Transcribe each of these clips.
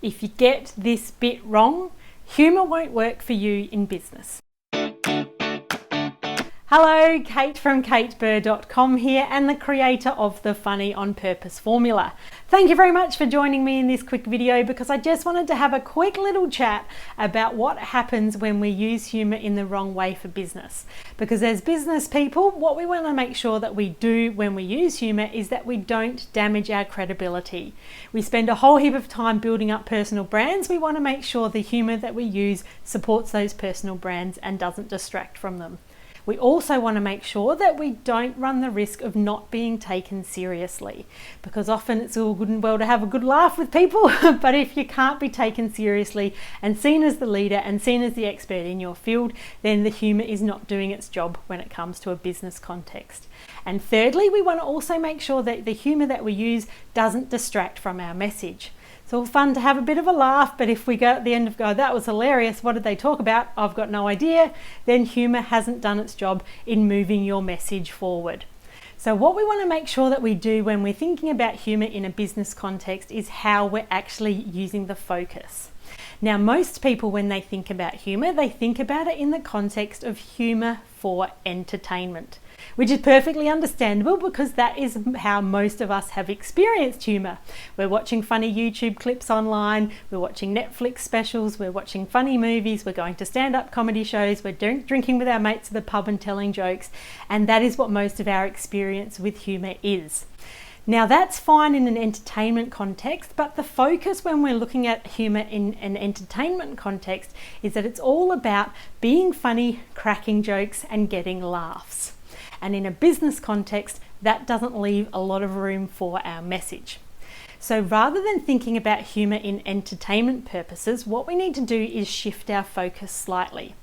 If you get this bit wrong, humour won't work for you in business. Hello, Kate from kateburr.com here and the creator of the Funny on Purpose formula. Thank you very much for joining me in this quick video because I just wanted to have a quick little chat about what happens when we use humour in the wrong way for business. Because as business people, what we want to make sure that we do when we use humour is that we don't damage our credibility. We spend a whole heap of time building up personal brands. We want to make sure the humour that we use supports those personal brands and doesn't distract from them. We also want to make sure that we don't run the risk of not being taken seriously, because often it's all good and well to have a good laugh with people, but if you can't be taken seriously and seen as the leader and seen as the expert in your field, then the humour is not doing its job when it comes to a business context. And thirdly, we want to also make sure that the humour that we use doesn't distract from our message. It's all fun to have a bit of a laugh, but if we go at the end of go, that was hilarious, what did they talk about? I've got no idea, then humour hasn't done its job in moving your message forward. So what we want to make sure that we do when we're thinking about humour in a business context is how we're actually using the focus. Now, most people, when they think about humour, they think about it in the context of humour for entertainment, which is perfectly understandable because that is how most of us have experienced humour. We're watching funny YouTube clips online, we're watching Netflix specials, we're watching funny movies, we're going to stand-up comedy shows, we're drinking with our mates at the pub and telling jokes, and that is what most of our experience with humour is. Now that's fine in an entertainment context, but the focus when we're looking at humour in an entertainment context is that it's all about being funny, cracking jokes and getting laughs. And in a business context, that doesn't leave a lot of room for our message. So rather than thinking about humour in entertainment purposes, what we need to do is shift our focus slightly.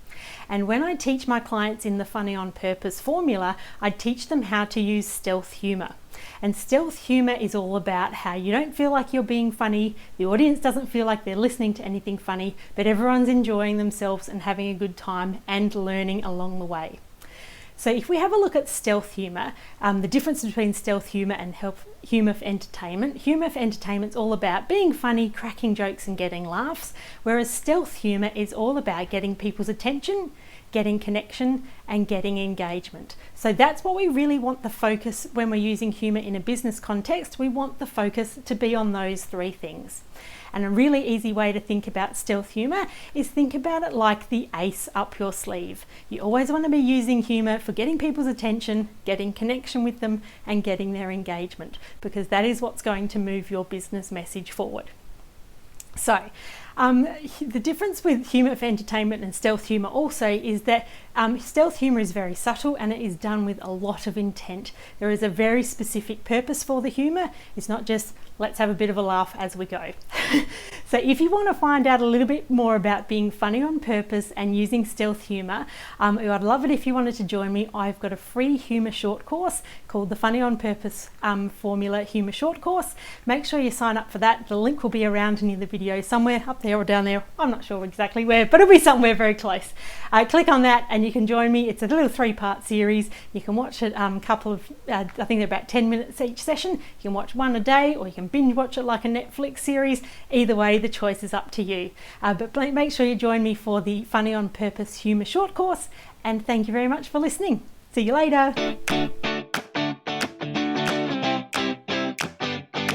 And when I teach my clients in the Funny on Purpose formula, I teach them how to use stealth humour. And stealth humour is all about how you don't feel like you're being funny, the audience doesn't feel like they're listening to anything funny, but everyone's enjoying themselves and having a good time and learning along the way. So if we have a look at stealth humour, the difference between stealth humour and humour for entertainment. Humour for entertainment is all about being funny, cracking jokes and getting laughs, whereas stealth humour is all about getting people's attention, getting connection and getting engagement. So that's what we really want the focus when we're using humour in a business context. We want the focus to be on those three things. And a really easy way to think about stealth humour is think about it like the ace up your sleeve. You always want to be using humour for getting people's attention, getting connection with them and getting their engagement, because that is what's going to move your business message forward. So the difference with humour for entertainment and stealth humour also is that stealth humour is very subtle and it is done with a lot of intent. There is a very specific purpose for the humour. It's not just let's have a bit of a laugh as we go. So if you want to find out a little bit more about being funny on purpose and using stealth humour, I'd love it if you wanted to join me. I've got a free humour short course called the Funny on Purpose Formula Humour Short Course. Make sure you sign up for that. The link will be around near the video somewhere up there or down there. I'm not sure exactly where, but it'll be somewhere very close. Click on that and you can join me. It's a little 3-part series. You can watch it I think they're about 10 minutes each session. You can watch one a day or you can binge watch it like a Netflix series. Either way, the choice is up to you. But make sure you join me for the Funny on Purpose Humour Short Course, and thank you very much for listening. See you later.